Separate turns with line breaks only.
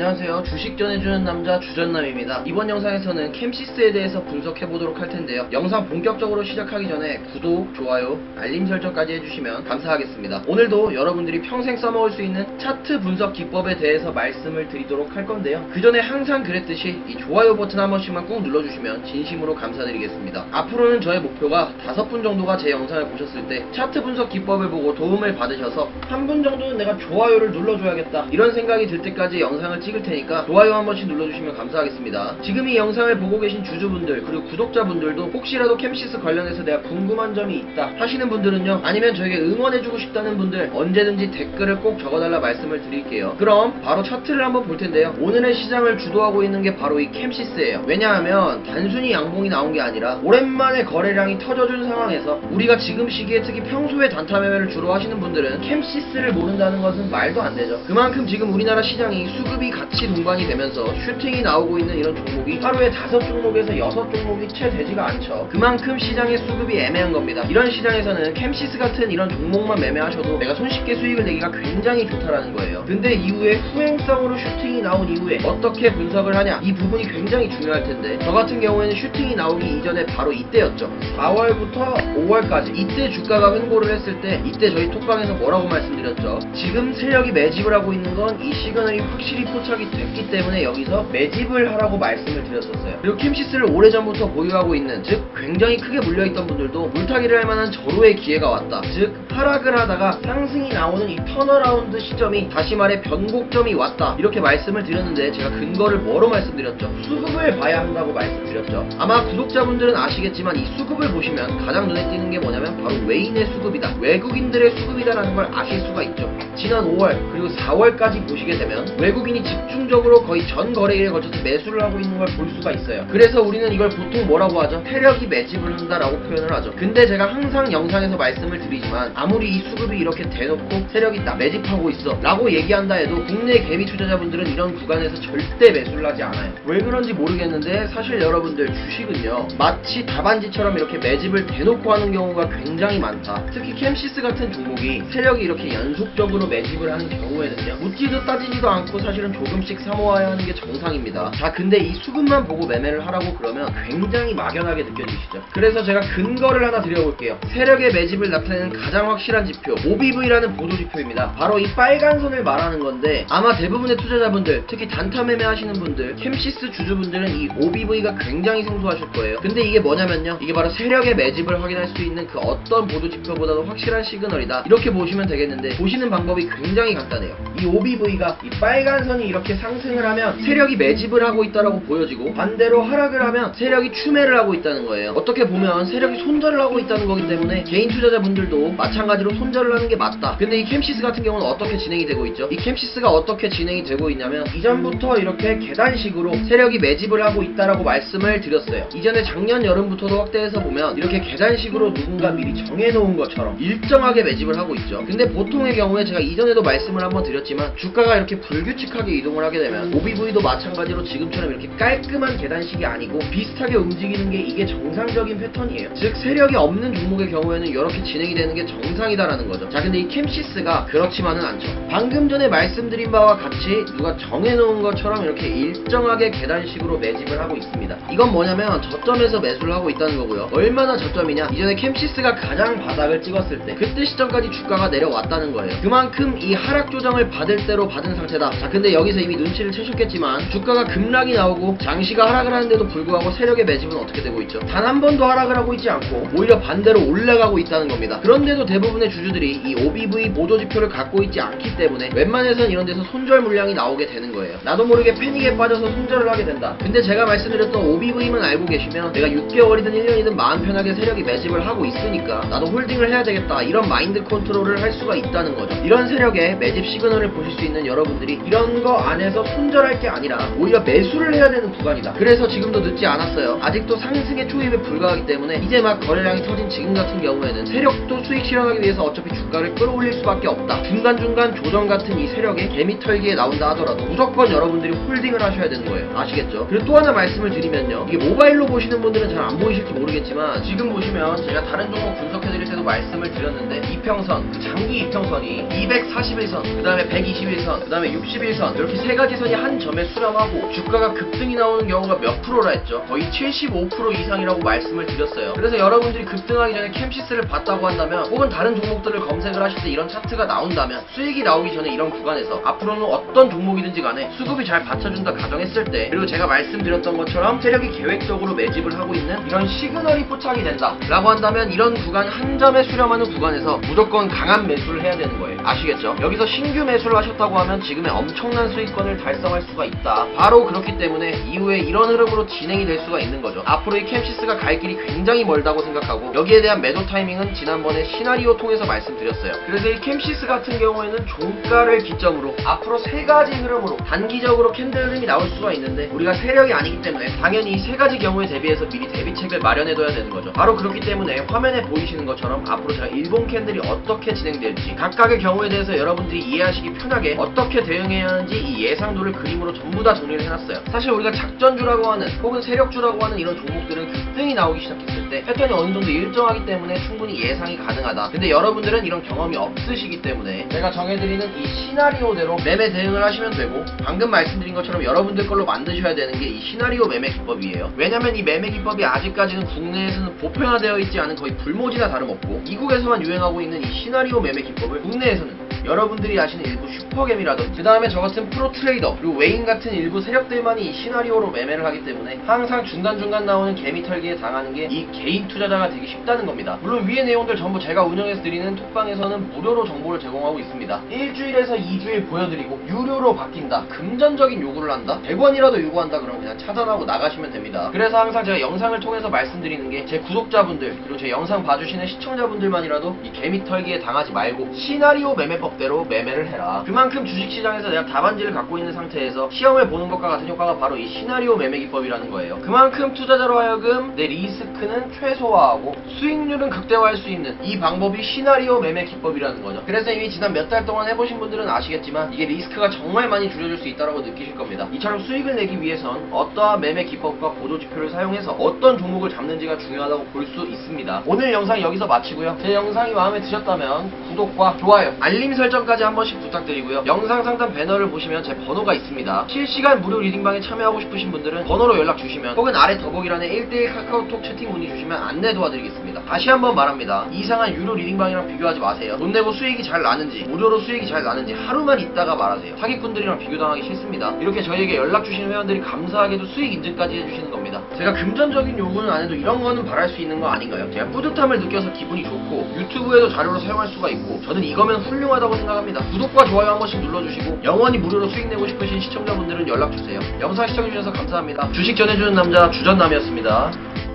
안녕하세요. 주식 전해주는 남자 주전남입니다. 이번 영상에서는 캠시스에 대해서 분석해보도록 할 텐데요. 영상 본격적으로 시작하기 전에 구독, 좋아요, 알림 설정까지 해주시면 감사하겠습니다. 오늘도 여러분들이 평생 써먹을 수 있는 차트 분석 기법에 대해서 말씀을 드리도록 할 건데요. 그 전에 항상 그랬듯이 이 좋아요 버튼 한 번씩만 꾹 눌러주시면 진심으로 감사드리겠습니다. 앞으로는 저의 목표가 5분 정도가 제 영상을 보셨을 때 차트 분석 기법을 보고 도움을 받으셔서 한 분 정도는 내가 좋아요를 눌러줘야겠다 이런 생각이 들 때까지 영상을 찍을 테니까 좋아요 한 번씩 눌러주시면 감사하겠습니다. 지금 이 영상을 보고 계신 주주분들 그리고 구독자분들도 혹시라도 캠시스 관련해서 내가 궁금한 점이 있다 하시는 분들은요, 아니면 저에게 응원해주고 싶다는 분들 언제든지 댓글을 꼭 적어달라 말씀을 드릴게요. 그럼 바로 차트를 한번 볼 텐데요. 오늘의 시장을 주도하고 있는 게 바로 이 캠시스예요. 왜냐하면 단순히 양봉이 나온 게 아니라 오랜만에 거래량이 터져준 상황에서 우리가 지금 시기에 특히 평소에 단타 매매를 주로 하시는 분들은 캠시스를 모른다는 것은 말도 안 되죠. 그만큼 지금 우리나라 시장이 수급이 같이 동반이 되면서 슈팅이 나오고 있는 이런 종목이 하루에 5종목에서 6종목이 채 되지가 않죠. 그만큼 시장의 수급이 애매한 겁니다. 이런 시장에서는 캠시스 같은 이런 종목만 매매하셔도 내가 손쉽게 수익을 내기가 굉장히 좋다라는 거예요. 근데 이후에 후행성으로 슈팅이 나온 이후에 어떻게 분석을 하냐, 이 부분이 굉장히 중요할 텐데, 저 같은 경우에는 슈팅이 나오기 이전에 바로 이때였죠. 4월부터 5월까지 이때 주가가 횡보를 했을 때 이때 저희 톡방에서 뭐라고 말씀드렸죠. 지금 세력이 매집을 하고 있는 건 이 시그널이 확실히 포착이 됐기 때문에 여기서 매집을 하라고 말씀을 드렸었어요. 그리고 캠시스를 오래전부터 보유하고 있는, 즉 굉장히 크게 물려있던 분들도 물타기를 할 만한 절호의 기회가 왔다, 즉 하락을 하다가 상승이 나오는 이 턴어라운드 시점이, 다시 말해 변곡점이 왔다, 이렇게 말씀을 드렸는데 제가 근거를 뭐로 말씀드렸죠? 수급을 봐야 한다고 말씀드렸죠. 아마 구독자분들은 아시겠지만 이 수급을 보시면 가장 눈에 띄는 게 뭐냐면 바로 외인의 수급이다, 외국인들의 수급이다라는 걸 아실 수가 있죠. 지난 5월 그리고 4월까지 보시게 되면 외국인이 집중적으로 거의 전 거래일에 걸쳐서 매수를 하고 있는 걸 볼 수가 있어요. 그래서 우리는 이걸 보통 뭐라고 하죠? 세력이 매집을 한다라고 표현을 하죠. 근데 제가 항상 영상에서 말씀을 드리지만 아무리 이 수급이 이렇게 대놓고 세력이 나 매집하고 있어 라고 얘기한다 해도 국내 개미 투자자분들은 이런 구간에서 절대 매수를 하지 않아요. 왜 그런지 모르겠는데 사실 여러분들 주식은요, 마치 답안지처럼 이렇게 매집을 대놓고 하는 경우가 굉장히 많다. 특히 캠시스 같은 종목이 세력이 이렇게 연속적으로 매집을 하는 경우에는요, 묻지도 따지지도 않고 사실은 조금씩 사모아야 하는 게 정상입니다. 자, 근데 이 수급만 보고 매매를 하라고 그러면 굉장히 막연하게 느껴지시죠. 그래서 제가 근거를 하나 드려볼게요. 세력의 매집을 나타내는 가장 확실한 지표, OBV라는 보도지표입니다. 바로 이 빨간 선을 말하는 건데, 아마 대부분의 투자자분들, 특히 단타 매매하시는 분들, 캠시스 주주분들은 이 OBV가 굉장히 생소하실 거예요. 근데 이게 뭐냐면요, 이게 바로 세력의 매집을 확인할 수 있는 그 어떤 보도지표보다도 확실한 시그널이다, 이렇게 보시면 되겠는데, 보시는 방법이 굉장히 간단해요. 이 OBV가 이 빨간 선이 이렇게 상승을 하면 세력이 매집을 하고 있다라고 보여지고, 반대로 하락을 하면 세력이 추매를 하고 있다는 거예요. 어떻게 보면 세력이 손절을 하고 있다는 거기 때문에 개인 투자자분들도 마찬가지로 손절을 하는 게 맞다. 근데 이 캠시스 같은 경우는 어떻게 진행이 되고 있죠? 이 캠시스가 어떻게 진행이 되고 있냐면, 이전부터 이렇게 계단식으로 세력이 매집을 하고 있다라고 말씀을 드렸어요. 이전에 작년 여름부터도 확대해서 보면 이렇게 계단식으로 누군가 미리 정해놓은 것처럼 일정하게 매집을 하고 있죠. 근데 보통의 경우에 제가 이전에도 말씀을 한번 드렸지만, 주가가 이렇게 불규칙하게 이동을 하게 되면 OBV도 마찬가지로 지금처럼 이렇게 깔끔한 계단식이 아니고 비슷하게 움직이는 게 이게 정상적인 패턴이에요. 즉 세력이 없는 종목의 경우에는 이렇게 진행이 되는 게 정상이다라는 거죠. 자, 근데 이 캠시스가 그렇지만은 않죠. 방금 전에 말씀드린 바와 같이 누가 정해놓은 것처럼 이렇게 일정하게 계단식으로 매집을 하고 있습니다. 이건 뭐냐면 저점에서 매수를 하고 있다는 거고요. 얼마나 저점이냐, 이전에 캠시스가 가장 바닥을 찍었을 때 그때 시점까지 주가가 내려왔다는 거예요. 그만큼 이 하락 조정을 받을 대로 받은 상태다. 자, 근데 여기서 이미 눈치를 채셨겠지만 주가가 급락이 나오고 장시가 하락을 하는데도 불구하고 세력의 매집은 어떻게 되고 있죠? 단 한 번도 하락을 하고 있지 않고 오히려 반대로 올라가고 있다는 겁니다. 그런데도 대부분의 주주들이 이 OBV 보도지표를 갖고 있지 않기 때문에 웬만해선 이런 데서 손절 물량이 나오게 되는 거예요. 나도 모르게 패닉에 빠져서 손절을 하게 된다. 근데 제가 말씀드렸던 OBV만 알고 계시면 내가 6개월이든 1년이든 마음 편하게 세력이 매집을 하고 있으니까 나도 홀딩을 해야 되겠다, 이런 마인드 컨트롤을 할 수가 있다는 거죠. 이런 세력의 매집 시그널을 보실 수 있는 여러분들이 이런 거 안에서 손절할 게 아니라 오히려 매수를 해야 되는 구간이다. 그래서 지금도 늦지 않았어요. 아직도 상승의 초입에 불과하기 때문에 이제 막 거래량이 터진 지금 같은 경우에는 세력도 수익 실현하기 위해서 어차피 주가를 끌어올릴 수밖에 없다. 중간중간 조정 같은 이 세력의 개미털기에 나온다 하더라도 무조건 여러분들이 홀딩을 하셔야 되는 거예요. 아시겠죠? 그리고 또 하나 말씀을 드리면요, 이게 모바일로 보시는 분들은 잘 안 보이실지 모르겠지만 지금 보시면 제가 다른 종목 분석해드릴 때도 말씀을 드렸는데, 이평선, 그 장기 이평선이 241선, 그 다음에 121선, 그 다음에 61선 이렇게 이 세 가지 선이 한 점에 수렴하고 주가가 급등이 나오는 경우가 몇 프로라 했죠? 거의 75% 이상이라고 말씀을 드렸어요. 그래서 여러분들이 급등하기 전에 캠시스를 봤다고 한다면, 혹은 다른 종목들을 검색을 하실 때 이런 차트가 나온다면, 수익이 나오기 전에 이런 구간에서 앞으로는 어떤 종목이든지 간에 수급이 잘 받쳐준다 가정했을 때, 그리고 제가 말씀드렸던 것처럼 세력이 계획적으로 매집을 하고 있는 이런 시그널이 포착이 된다 라고 한다면, 이런 구간 한 점에 수렴하는 구간에서 무조건 강한 매수를 해야 되는 거예요. 아시겠죠? 여기서 신규 매수를 하셨다고 하면 지금의 엄청난 수익권을 달성할 수가 있다. 바로 그렇기 때문에 이후에 이런 흐름으로 진행이 될 수가 있는 거죠. 앞으로 이 캠시스가 갈 길이 굉장히 멀다고 생각하고, 여기에 대한 매도 타이밍은 지난번에 시나리오 통해서 말씀드렸어요. 그래서 이 캠시스 같은 경우에는 종가를 기점으로 앞으로 세 가지 흐름으로 단기적으로 캔들 흐름이 나올 수가 있는데, 우리가 세력이 아니기 때문에 당연히 이 세 가지 경우에 대비해서 미리 대비책을 마련해둬야 되는 거죠. 바로 그렇기 때문에 화면에 보이시는 것처럼 앞으로 제가 일본 캔들이 어떻게 진행될지, 각각의 경우에 대해서 여러분들이 이해하시기 편하게 어떻게 대응해야 하는지 이 예상도를 그림으로 전부 다 정리를 해놨어요. 사실 우리가 작전주라고 하는, 혹은 세력주라고 하는 이런 종목들은 급등이 나오기 시작했을 때 패턴이 어느 정도 일정하기 때문에 충분히 예상이 가능하다. 근데 여러분들은 이런 경험이 없으시기 때문에 제가 정해드리는 이 시나리오대로 매매 대응을 하시면 되고, 방금 말씀드린 것처럼 여러분들 걸로 만드셔야 되는 게 이 시나리오 매매 기법이에요. 왜냐면 이 매매 기법이 아직까지는 국내에서는 보편화되어 있지 않은 거의 불모지나 다름없고, 미국에서만 유행하고 있는 이 시나리오 매매 기법을 국내에서는 여러분들이 아시는 일부 슈퍼겜이라든지, 그 다음에 저 같은 프로 트레이더, 그리고 웨인 같은 일부 세력들만이 이 시나리오로 매매를 하기 때문에 항상 중간중간 나오는 개미 털기에 당하는 게 이 개인 투자자가 되기 쉽다는 겁니다. 물론 위의 내용들 전부 제가 운영해서 드리는 톡방에서는 무료로 정보를 제공하고 있습니다. 일주일에서 2주일 보여드리고 유료로 바뀐다, 금전적인 요구를 한다, 100원이라도 요구한다 그러면 그냥 차단하고 나가시면 됩니다. 그래서 항상 제가 영상을 통해서 말씀드리는 게, 제 구독자분들 그리고 제 영상 봐주시는 시청자분들만이라도 이 개미 털기에 당하지 말고 시나리오 매매법대로 매매를 해라. 그만큼 주식시장에서 내가 답안지를 갖고 있는 상태에서 시험을 보는 것과 같은 효과가 바로 이 시나리오 매매 기법이라는 거예요. 그만큼 투자자로 하여금 내 리스크는 최소화하고 수익률은 극대화할 수 있는 이 방법이 시나리오 매매 기법이라는 거죠. 그래서 이미 지난 몇 달 동안 해보신 분들은 아시겠지만 이게 리스크가 정말 많이 줄여줄 수 있다고 느끼실 겁니다. 이처럼 수익을 내기 위해선 어떠한 매매 기법과 보조지표를 사용해서 어떤 종목을 잡는지가 중요하다고 볼 수 있습니다. 오늘 영상 여기서 마치고요. 제 영상이 마음에 드셨다면 구독과 좋아요, 알림 설정까지 한 번씩 부탁드리고요. 영상 상단 배너를 보시면 제 번호가 있습니다. 실시간 무료 리딩방에 참여하고 싶으신 분들은 번호로 연락 주시면, 혹은 아래 더보기란에 1대1 카카오톡 채팅 문의 주시면 안내 도와드리겠습니다. 다시 한번 말합니다. 이상한 유료 리딩방이랑 비교하지 마세요. 돈 내고 수익이 잘 나는지, 무료로 수익이 잘 나는지 하루만 있다가 말하세요. 사기꾼들이랑 비교당하기 싫습니다. 이렇게 저희에게 연락 주시는 회원들이 감사하게도 수익 인증까지 해주시는 겁니다. 제가 금전적인 요구는 안 해도 이런 거는 바랄 수 있는 거 아닌가요? 제가 뿌듯함을 느껴서 기분이 좋고, 유튜브에도 자료로 사용할 수가 있고, 저는 이거면 훌륭하다고 생각합니다. 구독과 좋아요 한 번씩 눌러주시고, 영원히 무료로 수익 내고 싶으신 시청자분들은 연락주세요. 영상 시청해주셔서 감사합니다. 주식 전해주는 남자 주전남이었습니다.